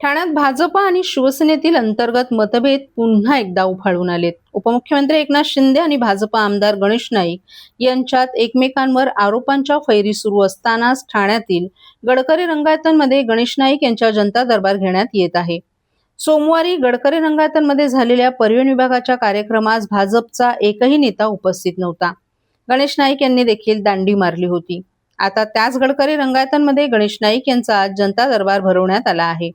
ठाण्यात भाजप आणि शिवसेनेतील अंतर्गत मतभेद पुन्हा एकदा उफाळून आलेत. उपमुख्यमंत्री एकनाथ शिंदे आणि भाजप आमदार गणेश नाईक यांच्यात एकमेकांवर आरोपांच्या फैरी सुरू असतानाच ठाण्यातील गडकरी रंगायतमध्ये गणेश नाईक यांच्या जनता दरबार घेण्यात येत आहे. सोमवारी गडकरी रंगायतमध्ये झालेल्या परिवहन विभागाच्या कार्यक्रमास भाजपचा एकही नेता उपस्थित नव्हता. गणेश नाईक यांनी देखील दांडी मारली होती. आता त्याच गडकरी रंगायतमध्ये गणेश नाईक यांचा जनता दरबार भरवण्यात आला आहे.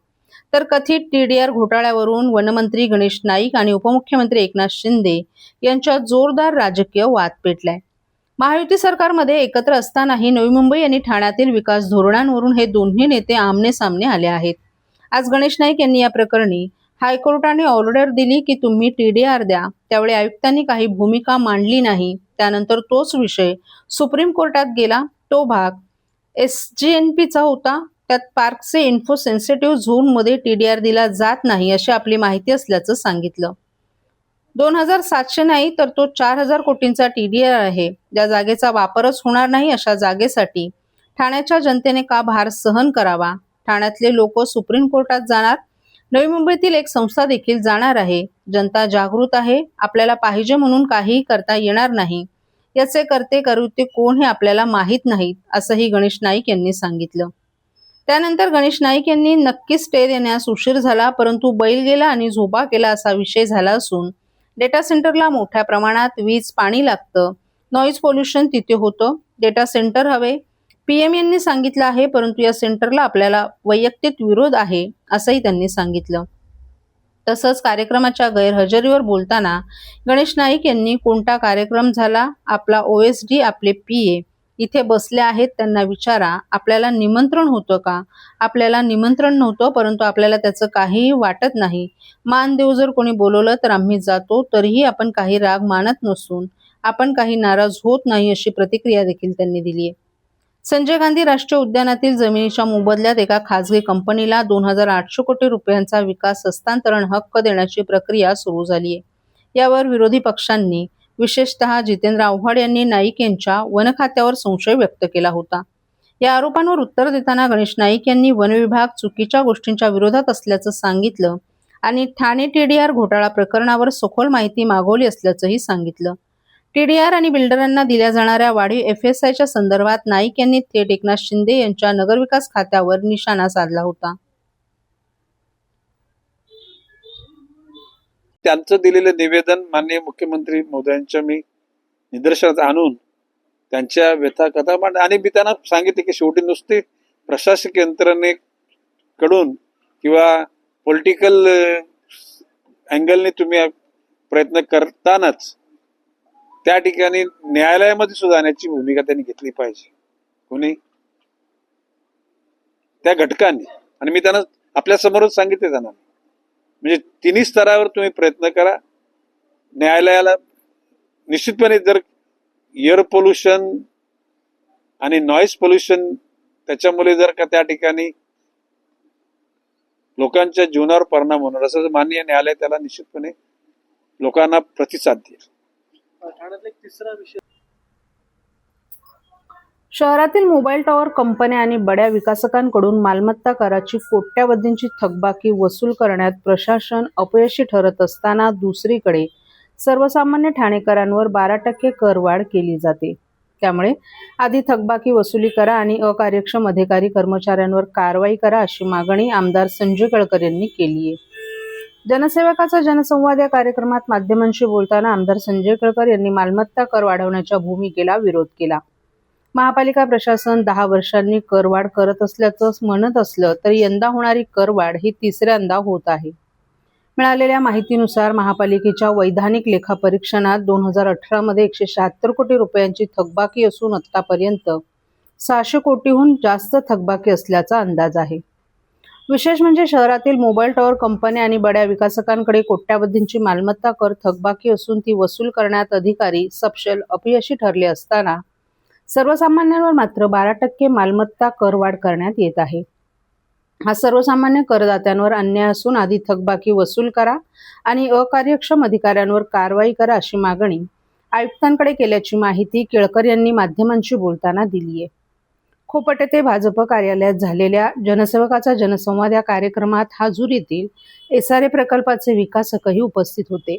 तर कथित टीडीआर घोटाळ्यावरून वनमंत्री गणेश नाईक आणि उपमुख्यमंत्री एकनाथ शिंदे यांच्यात जोरदार राजकीय वाद पेटलाय. महायुती सरकारमध्ये एकत्र असतानाही नवी मुंबई आणि ठाण्यातील विकास धोरणांवरून हे दोन्ही नेते आमने सामने आले आहेत. आज गणेश नाईक यांनी या प्रकरणी हायकोर्टाने ऑर्डर दिली की तुम्ही टीडीआर द्या. त्यावेळी आयुक्तांनी काही भूमिका मांडली नाही. त्यानंतर तोच विषय सुप्रीम कोर्टात गेला. तो भाग SGNPचा होता. त्यात पार्कचे इन्फो सेन्सिटिव्ह झोनमध्ये टीडीआर दिला जात नाही अशी आपली माहिती असल्याचं सांगितलं. 2700 नाही तर तो 4000 कोटींचा टीडीआर आहे. ज्या जागेचा वापरच होणार नाही अशा जागेसाठी ठाण्याच्या जनतेने का भार सहन करावा? ठाण्यातले लोक सुप्रीम कोर्टात जाणार. नवी मुंबईतील एक संस्था देखील जाणार आहे. जनता जागृत आहे. आपल्याला पाहिजे म्हणून काहीही करता येणार नाही. याचे करते करूते कोण हे आपल्याला माहीत नाहीत असंही गणेश नाईक यांनी सांगितलं. त्यानंतर गणेश नाईक यांनी नक्कीच स्टे देण्यास उशीर झाला, परंतु बैल गेला आणि झोपा केला असा विषय झाला असून डेटा सेंटरला मोठ्या प्रमाणात वीज पाणी लागतं. नॉईज पोल्युशन तिथे होतं. डेटा सेंटर हवे PM यांनी सांगितलं आहे, परंतु या सेंटरला आपल्याला वैयक्तिक विरोध आहे असंही त्यांनी सांगितलं. तसंच कार्यक्रमाच्या गैरहजेरीवर बोलताना गणेश नाईक यांनी कोणता कार्यक्रम झाला, आपला OSD आपले PA इथे बसले आहेत, त्यांना विचारा आपल्याला निमंत्रण होतं का? आपल्याला निमंत्रण नव्हतं, परंतु आपल्याला त्याचं काहीही वाटत नाही. मान देव जर कोणी बोलवलं तर आम्ही जातो. तरीही आपण काही राग मानत नसून आपण काही नाराज होत नाही अशी प्रतिक्रिया देखील त्यांनी दिली आहे. संजय गांधी राष्ट्रीय उद्यानातील जमिनीच्या मोबदल्यात एका खासगी कंपनीला 2800 कोटी रुपयांचा विकास हस्तांतरण हक्क देण्याची प्रक्रिया सुरू झाली आहे. यावर विरोधी पक्षांनी विशेषतः जितेंद्र आव्हाड यांनी नाईक यांच्या वन खात्यावर संशय व्यक्त केला होता. या आरोपांवर उत्तर देताना गणेश नाईक यांनी वन विभाग चुकीच्या गोष्टींच्या विरोधात असल्याचं सांगितलं आणि ठाणे TDR घोटाळा प्रकरणावर सखोल माहिती मागवली असल्याचंही सांगितलं. TDR आणि बिल्डरांना दिल्या जाणाऱ्या वाढीव FSIच्या संदर्भात नाईक यांनी थेट एकनाथ शिंदे यांच्या नगरविकास खात्यावर निशाणा साधला होता. त्यांचं दिलेलं निवेदन माननीय मुख्यमंत्री महोदयांच्या मी निदर्शनास आणून त्यांच्या व्यथा कथा मांड आणि मी त्यांना सांगितले की शेवटी नुसते प्रशासकीय यंत्रणेकडून किंवा पॉलिटिकल अँगलने तुम्ही प्रयत्न करतानाच त्या ठिकाणी न्यायालयामध्ये सुद्धा जाण्याची भूमिका त्यांनी घेतली पाहिजे. कोणी त्या घटकांनी आणि मी त्यांना आपल्या समोरच सांगितले त्यांना म्हणजे तिन्ही स्तरावर तुम्ही प्रयत्न करा. न्यायालयाला निश्चितपणे जर एअर पोल्युशन आणि नॉईज पोल्युशन त्याच्यामुळे जर का त्या ठिकाणी लोकांच्या जीवनावर परिणाम होणार असं माननीय न्यायालय त्याला निश्चितपणे लोकांना प्रतिसाद देईल. शहरातील मोबाईल टॉवर कंपन्या आणि बड्या विकासकांकडून मालमत्ता कराची कोट्यावधींची थकबाकी वसूल करण्यात प्रशासन अपयशी ठरत असताना दुसरीकडे सर्वसामान्य ठाणेकरांवर 12% करवाढ केली जाते. त्यामुळे आधी थकबाकी वसुली करा आणि अकार्यक्षम अधिकारी कर्मचाऱ्यांवर कारवाई करा अशी मागणी आमदार संजय गडकर यांनी केली आहे. जनसेवकाचा जनसंवाद या कार्यक्रमात माध्यमांशी बोलताना आमदार संजय गडकर यांनी मालमत्ता कर वाढवण्याच्या भूमिकेला विरोध केला. महापालिका प्रशासन 10 वर्षांनी करवाढ करत असल्याचं म्हणत असलं तरी यंदा होणारी करवाढ ही तिसऱ्यांदा होत आहे. मिळालेल्या माहितीनुसार महापालिकेच्या वैधानिक लेखापरीक्षणात 2018 मध्ये 176 कोटी रुपयांची थकबाकी असून आतापर्यंत 600 कोटीहून जास्त थकबाकी असल्याचा अंदाज आहे. विशेष म्हणजे शहरातील मोबाईल टॉवर कंपन्या आणि बड्या विकासकांकडे कोट्यावधींची मालमत्ता कर थकबाकी असून ती वसूल करण्यात अधिकारी सपशेल अपयशी ठरले असताना सर्वसामान्यांवर मात्र 12% मालमत्ता करवाढ करण्यात येत आहे. हा सर्वसामान्य करदात्यांवर अन्याय असून आधी थकबाकी वसूल करा आणि अकार्यक्षम अधिकाऱ्यांवर कारवाई करा अशी मागणी आयुक्तांकडे केल्याची माहिती केळकर यांनी माध्यमांशी बोलताना दिली आहे. खोपट येथे भाजप कार्यालयात झालेल्या जनसेवकाचा जनसंवाद या कार्यक्रमात हाजुरीतील एसआरए प्रकल्पाचे विकासकही उपस्थित होते.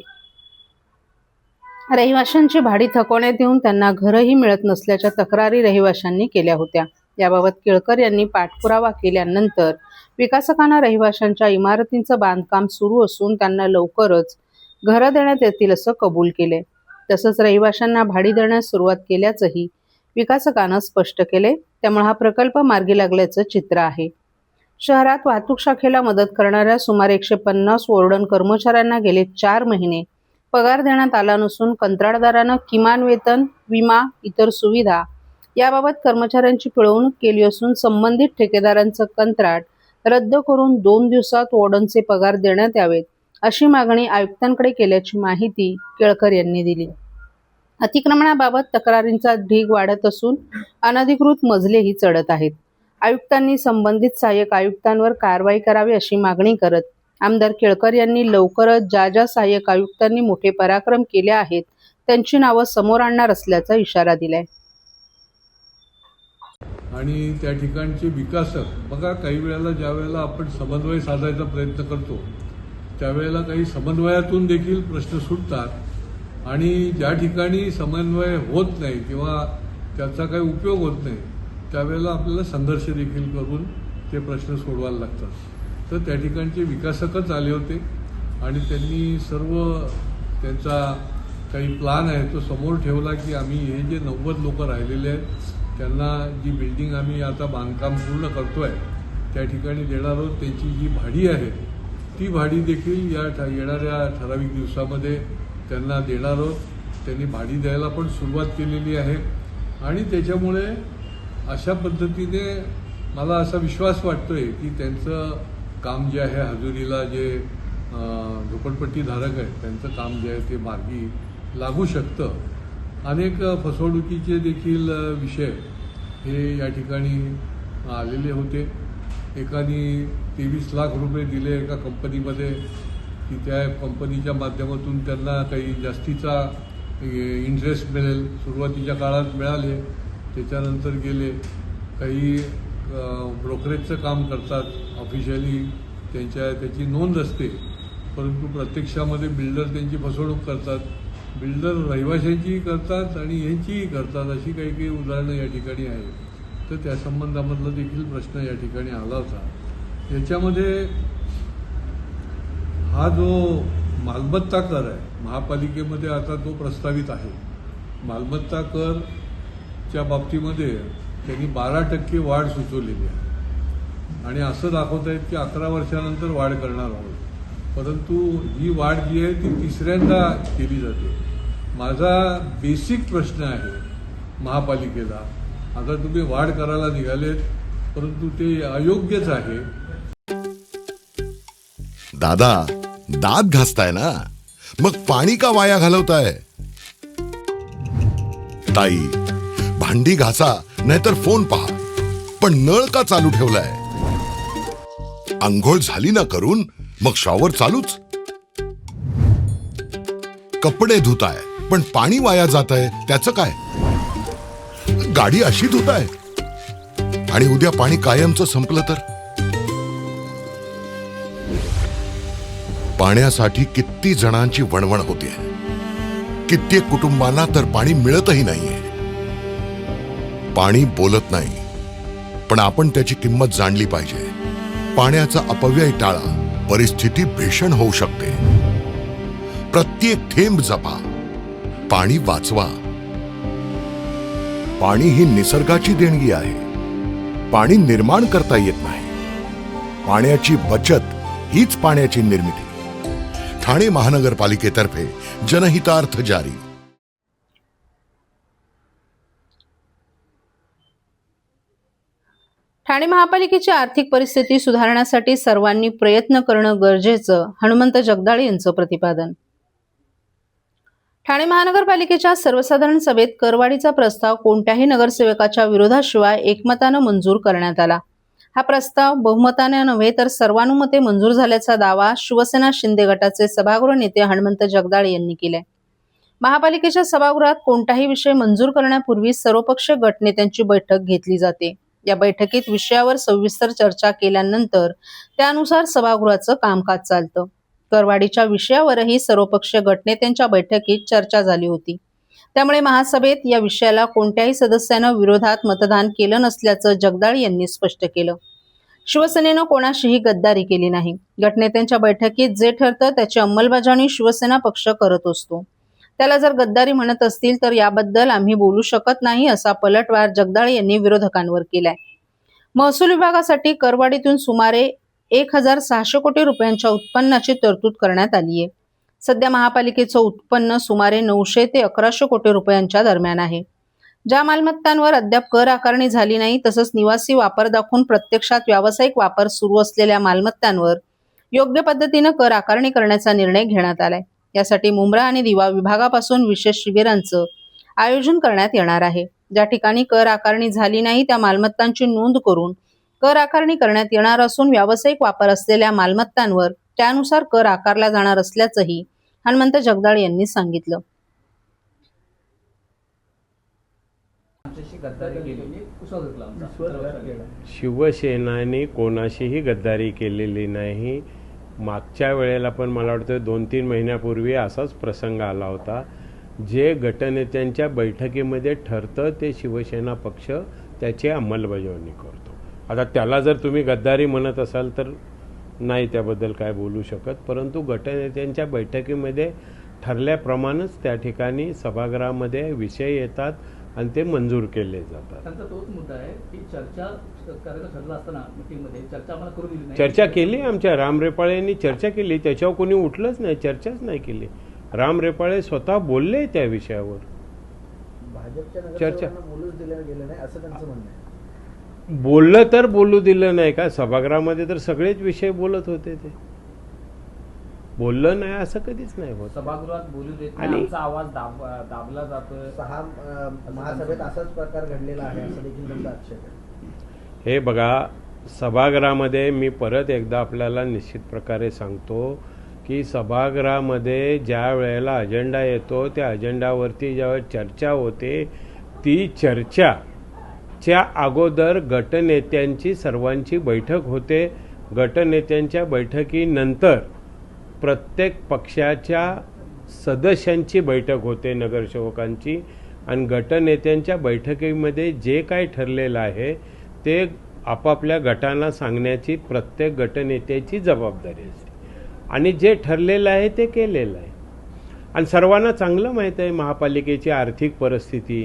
रहिवाशांची भाडी थकवण्यात येऊन त्यांना घरही मिळत नसल्याच्या तक्रारी रहिवाशांनी केल्या होत्या. याबाबत केळकर यांनी पाठपुरावा केल्यानंतर विकासकांना रहिवाशांच्या इमारतींचं बांधकाम सुरू असून त्यांना लवकरच घरं देण्यात येतील असं कबूल केले. तसंच रहिवाशांना भाडी देण्यास सुरुवात केल्याचंही विकासकानं स्पष्ट केले. त्यामुळे हा प्रकल्प मार्गी लागल्याचं चित्र आहे. शहरात वाहतूक शाखेला मदत करणाऱ्या सुमारे 150 वॉर्डन कर्मचाऱ्यांना गेले 4 महिने पगार देण्यात आला नसून कंत्राटदारानं किमान वेतन, विमा, इतर सुविधा याबाबत कर्मचाऱ्यांची पिळवणूक केली असून संबंधित ठेकेदारांचं कंत्राट रद्द करून 2 दिवसात वॉर्डनचे पगार देण्यात यावेत अशी मागणी आयुक्तांकडे केल्याची माहिती केळकर यांनी दिली. अतिक्रमणाबाबत तक्रारींचा ढीग वाढत असून अनधिकृत मजलेही चढत आहेत. आयुक्तांनी संबंधित सहाय्यक आयुक्तांवर कारवाई करावी अशी मागणी करत आमदार केळकर यांनी लवकरच ज्या सहाय्यक आयुक्तांनी मोठे पराक्रम केले आहेत त्यांची नावं समोर आणणार असल्याचा इशारा दिलाय. आणि त्या ठिकाणचे विकासक बघा, काही वेळेला ज्या वेळेला आपण समन्वय साधायचा प्रयत्न करतो त्यावेळेला काही समन्वयातून देखील प्रश्न सुटतात आणि ज्या ठिकाणी समन्वय होत नाही किंवा त्याचा काही उपयोग होत नाही त्यावेळेला आपल्याला संघर्ष देखील करून ते प्रश्न सोडवायला लागतात. तर त्या ठिकाणचे विकासकच आले होते आणि त्यांनी सर्व त्यांचा काही प्लान आहे तो समोर ठेवला की आम्ही हे जे 90 लोक राहिलेले आहेत त्यांना जी बिल्डिंग आम्ही आता बांधकाम पूर्ण करतोय त्या ठिकाणी देणार आहोत. त्यांची जी भाडी आहे ती भाडी देखील येणाऱ्या ठराविक दिवसामध्ये त्यांना देणार आहोत. त्यांनी भाडी द्यायला पण सुरुवात केलेली आहे आणि त्याच्यामुळे अशा पद्धतीने मला असा विश्वास वाटतोय की त्यांचं काम जे आहे हाजुरीला जे झोपडपट्टी धारक आहेत त्यांचं काम जे आहे ते मार्गी लागू शकतं. अनेक फसवणुकीचे देखील विषय हे या ठिकाणी आलेले होते. एकाने 23 लाख रुपये दिले एका कंपनीमध्ये की त्या कंपनीच्या माध्यमातून त्यांना काही जास्तीचा इंटरेस्ट मिळेल. सुरुवातीच्या काळात मिळाले, त्याच्यानंतर गेले. काही ब्रोकरेजचं काम करतात, ऑफिशियली त्याची नोंद असते, परंतु प्रत्यक्षामध्ये बिल्डर त्यांची फसवणूक करतात. बिल्डर रहिवाशांचीही करतात आणि यांचीही करतात. अशी काही काही उदाहरणं या ठिकाणी आहेत. तर त्या संबंधामधला देखील प्रश्न या ठिकाणी आला होता. याच्यामध्ये हा जो मालमत्ता कर आहे महापालिकेमध्ये आता तो प्रस्तावित आहे. मालमत्ता करच्या बाबतीमध्ये त्यांनी 12% वाढ सुचवलेली आहे आणि असं दाखवत आहेत की 11 वर्षानंतर वाढ करणार आहोत. परंतु ही वाढ जी आहे ती 3ऱ्यांदा केली जाते. माझा बेसिक प्रश्न आहे महापालिकेला, आता तुम्ही वाढ करायला निघालेत परंतु ते अयोग्यच आहे. दादा, दात घासताय ना, मग पाणी का वाया घालवताय? ताई, भांडी घासा नाहीतर फोन पहा, पण नळ का चालू ठेवलाय? अंघोळ झाली ना करून मग शॉवर चालूच. कपडे धुताय पण पाणी वाया जात आहे, त्याचं काय? गाडी अशी धुताय आणि उद्या पाणी कायमचं संपलं तर? पाण्यासाठी किती जणांची वणवण होते. कित्येक कुटुंबांना तर पाणी मिळतही नाहीये. पाणी बोलत नाही, पण आपण त्याची किंमत जाणली पाहिजे. पाण्याचा अपव्यय टाळा, परिस्थिती भीषण होऊ शकते. प्रत्येक थेंब जपा, पाणी वाचवा. पाणी ही निसर्गाची देणगी आहे. पाणी निर्माण करता येत नाही. पाण्याची बचत हीच पाण्याची निर्मिती. ठाणे महानगरपालिकेतर्फे जनहितार्थ जारी. ठाणे महापालिकेची आर्थिक परिस्थिती सुधारण्यासाठी सर्वांनी प्रयत्न करणं गरजेचं, हनुमंत जगदाळे यांचं प्रतिपादन. ठाणे महानगरपालिकेच्या सर्वसाधारण सभेत करवाढीचा प्रस्ताव कोणत्याही नगरसेवकाच्या विरोधाशिवाय एकमतानं मंजूर करण्यात आला. हा प्रस्ताव बहुमताने नव्हे तर सर्वानुमते मंजूर झाल्याचा दावा शिवसेना शिंदे गटाचे सभागृह नेते हनुमंत जगदाळे यांनी केलाय. महापालिकेच्या सभागृहात कोणताही विषय मंजूर करण्यापूर्वी सर्वपक्षीय गटनेत्यांची बैठक घेतली जाते. या बैठकीत विषयावर सविस्तर चर्चा केल्यानंतर त्यानुसार सभागृहाचं कामकाज चालतं. करवाढीच्या विषयावरही सर्वपक्षीय गटनेत्यांच्या बैठकीत चर्चा झाली होती. त्यामुळे महासभेत या विषयाला कोणत्याही सदस्यानं विरोधात मतदान केलं नसल्याचं जगदाळे यांनी स्पष्ट केलं. शिवसेनेनं कोणाशीही गद्दारी केली नाही. गटनेत्यांच्या बैठकीत जे ठरतं त्याची अंमलबजावणी शिवसेना पक्ष करत असतो. त्याला जर गद्दारी म्हणत असतील तर याबद्दल आम्ही बोलू शकत नाही, असा पलटवार जगदाळे यांनी विरोधकांवर केलाय. महसूल विभागासाठी करवाढीतून सुमारे 1,600 कोटी रुपयांच्या उत्पन्नाची तरतूद करण्यात आली आहे. सध्या महापालिकेचं उत्पन्न सुमारे 900 ते 1,100 कोटी रुपयांच्या दरम्यान आहे. ज्या मालमत्तांवर अद्याप कर आकारणी झाली नाही, तसंच निवासी वापर दाखवून प्रत्यक्षात व्यावसायिक वापर सुरू असलेल्या मालमत्तांवर योग्य पद्धतीनं कर आकारणी करण्याचा निर्णय घेण्यात आलाय. यासाठी मुंब्रा आणि दिवा विभागापासून विशेष शिबिरांचं आयोजन करण्यात येणार आहे. ज्या ठिकाणी कर आकारणी झाली नाही त्या मालमत्तांची नोंद करून कर आकारणी करण्यात येणार असून व्यावसायिक वापर असलेल्या मालमत्तांवर त्यानुसार कर आकारला जाणार असल्याचंही हनुमंत जगदाळे यांनी सांगितलं. शिवसेनाने कोणाशीही गद्दारी केलेली नाही. मागच्या वेळेला पण मला वाटतं 2-3 महिन्यापूर्वी असाच प्रसंग आला होता. जे गटनेत्यांच्या बैठकीमध्ये ठरतं ते शिवसेना पक्ष त्याची अंमलबजावणी करतो. आता त्याला जर तुम्ही गद्दारी म्हणत असाल तर नाही त्याबद्दल काय बोलू शकत, परंतु गटनेत्यांच्या बैठकीमध्ये ठरल्याप्रमाणेच त्या ठिकाणी सभागृहामध्ये विषय येतात आणि ते मंजूर केले जातात. त्यांचा तोच मुद्दा आहे की चर्चा करायचं ठरलं असताना मीटिंगमध्ये चर्चा आम्हाला करू दिली नाही. चर्चा केली, आमच्या राम रेपाळेंनी चर्चा केली, त्याच्यावर कोणी उठलंच नाही, चर्चाच नाही केली. राम रेपाळे स्वतः बोलले त्या विषयावर. चर्चा बोलूच दिलं गेलं नाही असं त्यांचं म्हणणं आहे. बोललं तर बोलू दिलं नाही का? सभागृहामध्ये तर सगळेच विषय बोलत होते. ते बोललं नाही असं कधीच नाही होत. सभागृहात बोलू देत आणि- नाही, आमचा आवाज दाबला जातोय. महासभेत असाच प्रकार घडलेला आहे असं देखील त्यांचा आक्षेप आहे. हे बघा, सभागृहामध्ये मी परत एकदा आपल्याला निश्चित प्रकारे सांगतो की सभागृहामध्ये ज्या वेळेला अजेंडा येतो त्या अजेंडावरती ज्यावेळेस चर्चा होते, ती चर्चाच्या अगोदर गटनेत्यांची सर्वांची बैठक होते. गटनेत्यांच्या बैठकीनंतर प्रत्येक पक्षाच्या सदस्यांची बैठक होते, नगरसेवकांची, आणि गटनेत्यांच्या बैठकीमध्ये जे काही ठरलेलं आहे ते आपापल्या गटांना सांगण्याची प्रत्येक गटनेत्याची जबाबदारी असते. आणि जे ठरलेलं आहे ते केलेलं आहे. आणि सर्वांना चांगलं माहीत आहे महापालिकेची आर्थिक परिस्थिती,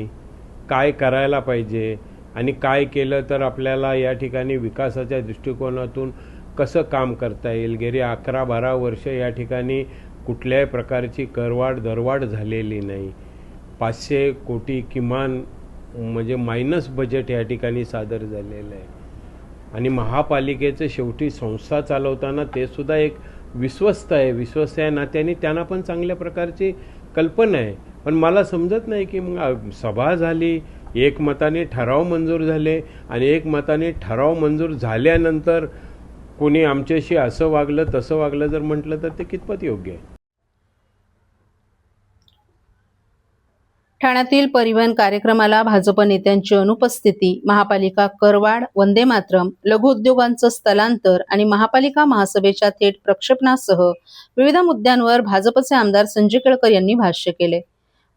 काय करायला पाहिजे आणि काय केलं तर आपल्याला या ठिकाणी विकासाच्या दृष्टिकोनातून कसं काम करता येईल. गेली 11-12 वर्ष या ठिकाणी कुठल्याही प्रकारची करवाढ दरवाढ झालेली नाही. 500 कोटी किमान म्हणजे मायनस बजेट या ठिकाणी सादर झालेलं आहे. आणि महापालिकेचं शेवटी संस्था चालवताना ते सुद्धा एक विश्वस्त आहे. विश्वस्त या नात्याने त्यांना पण चांगल्या प्रकारची कल्पना आहे. पण मला समजत नाही की मग सभा झाली, एकमताने ठराव मंजूर झाले आणि एकमताने ठराव मंजूर झाल्यानंतर कोणी आमच्याशी असं वागलं तसं वागलं जर म्हटलं तर ते कितपत योग्य आहे. ठाण्यातील परिवहन कार्यक्रमाला भाजप नेत्यांची अनुपस्थिती, महापालिका करवाढ, वंदे मातरम, लघुउद्योगांचं स्थलांतर आणि महापालिका महासभेच्या थेट प्रक्षेपणासह विविध मुद्द्यांवर भाजपचे आमदार संजय केळकर यांनी भाष्य केले.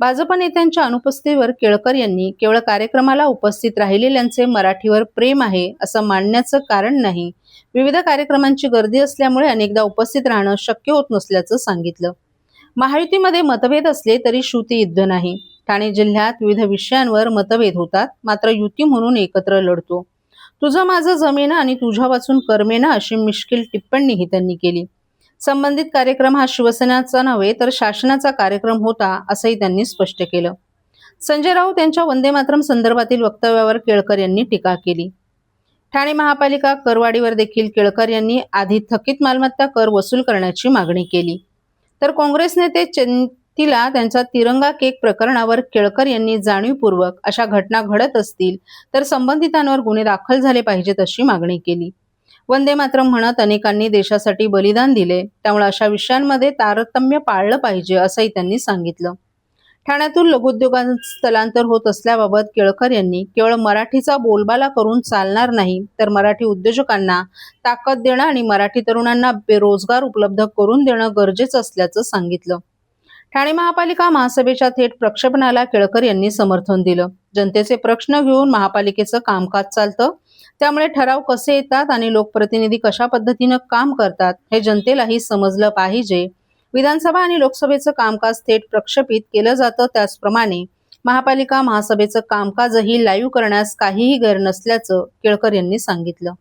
भाजप नेत्यांच्या अनुपस्थितीवर केळकर यांनी केवळ कार्यक्रमाला उपस्थित राहिलेल्यांचे मराठीवर प्रेम आहे असं मानण्याचं कारण नाही, विविध कार्यक्रमांची गर्दी असल्यामुळे अनेकदा उपस्थित राहणं शक्य होत नसल्याचं सांगितलं. महायुतीमध्ये मतभेद असले तरी श्रुती युद्ध नाही. ठाणे जिल्ह्यात विविध विषयांवर मतभेद होतात, मात्र युती म्हणून एकत्र लढतो. तुझं माझं जमेना आणि तुझ्या वाचून करमेना अशी मिश्किल टिप्पणीही त्यांनी केली. संबंधित कार्यक्रम हा शिवसेनेचा नव्हे तर शासनाचा कार्यक्रम होता असंही त्यांनी स्पष्ट केलं. संजय राऊत यांच्या वंदे मातरम संदर्भातील वक्तव्यावर केळकर यांनी टीका केली. ठाणे महापालिका करवाढीवर देखील केळकर यांनी आधी थकीत मालमत्ता कर वसूल करण्याची मागणी केली. तर काँग्रेस नेते तिला त्यांचा तिरंगा केक प्रकरणावर केळकर यांनी जाणीवपूर्वक अशा घटना घडत असतील तर संबंधितांवर गुन्हे दाखल झाले पाहिजेत अशी मागणी केली. वंदे मातरम म्हणत अनेकांनी देशासाठी बलिदान दिले, त्यामुळे अशा विषयांमध्ये तारतम्य पाळलं पाहिजे असंही त्यांनी सांगितलं. ठाण्यातून लघुउद्योगांत स्थलांतर होत असल्याबाबत केळकर यांनी केवळ मराठीचा बोलबाला करून चालणार नाही, तर मराठी उद्योजकांना ताकद देणं आणि मराठी तरुणांना बेरोजगार उपलब्ध करून देणं गरजेचं असल्याचं सांगितलं. ठाणे महापालिका महासभेच्या थेट प्रक्षेपणाला केळकर यांनी समर्थन दिलं. जनतेचे प्रश्न घेऊन महापालिकेचं कामकाज चालतं, त्यामुळे ठराव कसे येतात आणि लोकप्रतिनिधी कशा पद्धतीनं काम करतात हे जनतेलाही समजलं पाहिजे. विधानसभा आणि लोकसभेचं कामकाज थेट प्रक्षेपित केलं जातं, त्याचप्रमाणे महापालिका महासभेचं कामकाजही लाईव्ह करण्यास काहीही गैर नसल्याचं केळकर यांनी सांगितलं.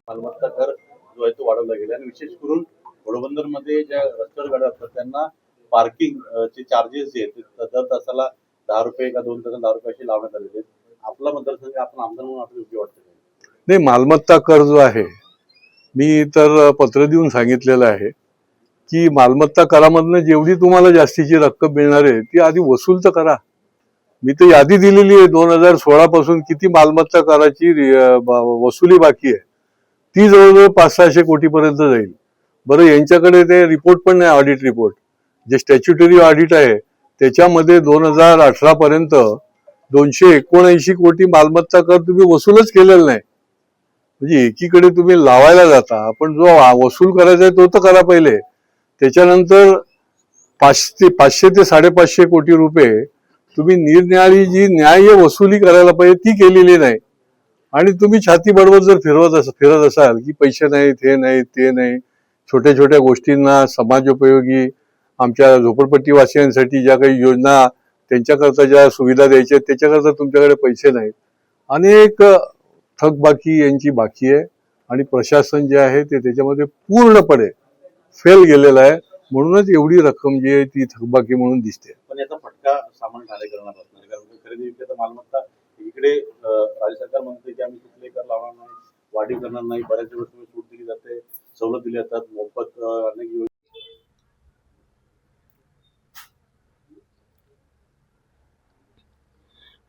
मालमत्ता कर जो आहे तो वाढवला गेला आणि विशेष करून घोडबंदरमध्ये ज्या रस्त्यावर गाड्या असतात त्यांना पार्किंग चे चार्जेस जे आहेत ते दर तासाला 10 रुपये का 2 तासाला 10 रुपये असे लावण्यात आलेले आहेत. आपला मतदारसंघ आपण आमदार म्हणून आपल्याला योग्य वाटतं? नाही, मालमत्ता कर जो आहे, मी तर पत्र देऊन सांगितलेलं आहे की मालमत्ता करामधनं जेवढी तुम्हाला जास्तीची रक्कम मिळणार आहे ती आधी वसूल तर करा. मी तर यादी दिलेली आहे 2016 पासून किती मालमत्ता कराची वसुली बाकी आहे, ती जवळजवळ 500-600 कोटीपर्यंत जाईल. बरं, यांच्याकडे ते रिपोर्ट पण नाही, ऑडिट रिपोर्ट जे स्टॅच्युटरी ऑडिट आहे त्याच्यामध्ये 2018 पर्यंत 279 कोटी मालमत्ता कर तुम्ही वसूलच केलेला नाही. म्हणजे एकीकडे तुम्ही लावायला जाता, पण जो वसूल करायचा आहे तो तर करा पहिले. त्याच्यानंतर 500 ते 550 कोटी रुपये तुम्ही निरनिराळी जी न्याय्य वसुली करायला पाहिजे ती केलेली नाही. आणि तुम्ही छाती बडवत जर फिरत असाल की पैसे नाहीत, हे नाही, ते नाही, छोट्या छोट्या गोष्टींना समाजोपयोगी आमच्या झोपडपट्टीवासियांसाठी ज्या काही योजना त्यांच्याकरता ज्या सुविधा द्यायच्या त्याच्याकरता तुमच्याकडे पैसे नाहीत. अनेक थकबाकी यांची बाकी आहे आणि प्रशासन जे आहे ते त्याच्यामध्ये पूर्णपणे फेल गेलेलं आहे. म्हणूनच एवढी रक्कम जी आहे ती थकबाकी म्हणून दिसते. पण याचा फटका सामान्य ठाणेकरांना बसणार, कारण खरेदी विक्री मालमत्ता इकडे राज्य सरकार म्हणते की आम्ही कुठले कर लावणार नाही, वाढीव करणार नाही, बऱ्याच गोष्टी सूट दिली जाते, सवलत दिली जातात, मोफत अनेक योजना.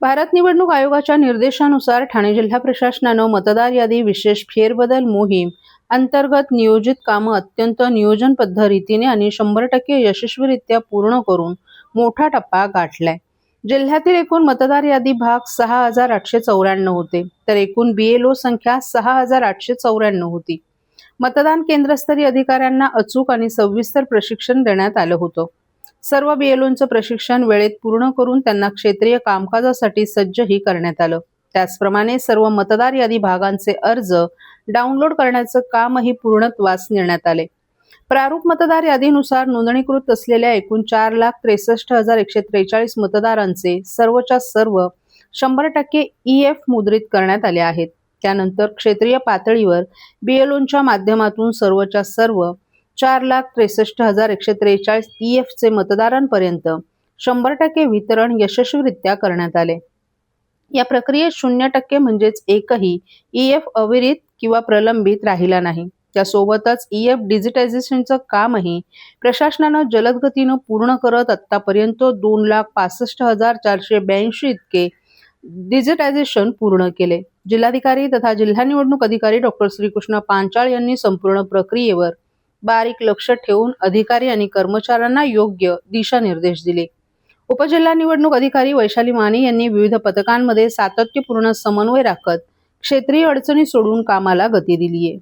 भारत निवडणूक आयोगाच्या निर्देशानुसार ठाणे जिल्हा प्रशासनानं मतदार यादी विशेष फेरबदल मोहीम अंतर्गत नियोजित कामं अत्यंत नियोजनबद्ध रीतीने आणि 100% यशस्वीरित्या पूर्ण करून मोठा टप्पा गाठलाय. जिल्ह्यातील एकूण मतदार यादी भाग 6,894 होते, तर एकूण BLO संख्या 6,894 होती. मतदान केंद्रस्तरीय अधिकाऱ्यांना अचूक आणि सविस्तर प्रशिक्षण देण्यात आलं होतं. सर्व BLOंचं प्रशिक्षण वेळेत पूर्ण करून त्यांना क्षेत्रीय कामकाजासाठी सज्जही करण्यात आलं. त्याचप्रमाणे सर्व मतदार यादी भागांचे अर्ज डाउनलोड करण्याचं कामही पूर्णत्वास नेण्यात आले. प्रारूप मतदार यादीनुसार नोंदणीकृत असलेल्या एकूण 4,63,143 मतदारांचे सर्वच्या सर्व 100% EF मुद्रित करण्यात आले आहेत. त्यानंतर क्षेत्रीय पातळीवर BLOंच्या माध्यमातून सर्वच्या सर्व 4,63,143 EFचे मतदारांपर्यंत 100% वितरण यशस्वीरित्या करण्यात आले. या प्रक्रियेत 0% म्हणजेच एकही EF अविरत किंवा प्रलंबित राहिला नाही. त्यासोबतच EF डिजिटायझेशनचं कामही प्रशासनानं जलद गतीनं पूर्ण करत आतापर्यंत 2,65,482 इतके डिजिटायझेशन पूर्ण केले. जिल्हाधिकारी तथा जिल्हा निवडणूक अधिकारी डॉ. श्रीकृष्ण पांचाळ यांनी संपूर्ण प्रक्रियेवर बारीक लक्ष ठेवून अधिकारी आणि कर्मचाऱ्यांना योग्य दिशानिर्देश दिले. उपजिल्हा निवडणूक अधिकारी वैशाली माने यांनी विविध पथकांमध्ये सातत्यपूर्ण समन्वय राखत क्षेत्रीय अडचणी सोडून कामाला गती दिली आहे.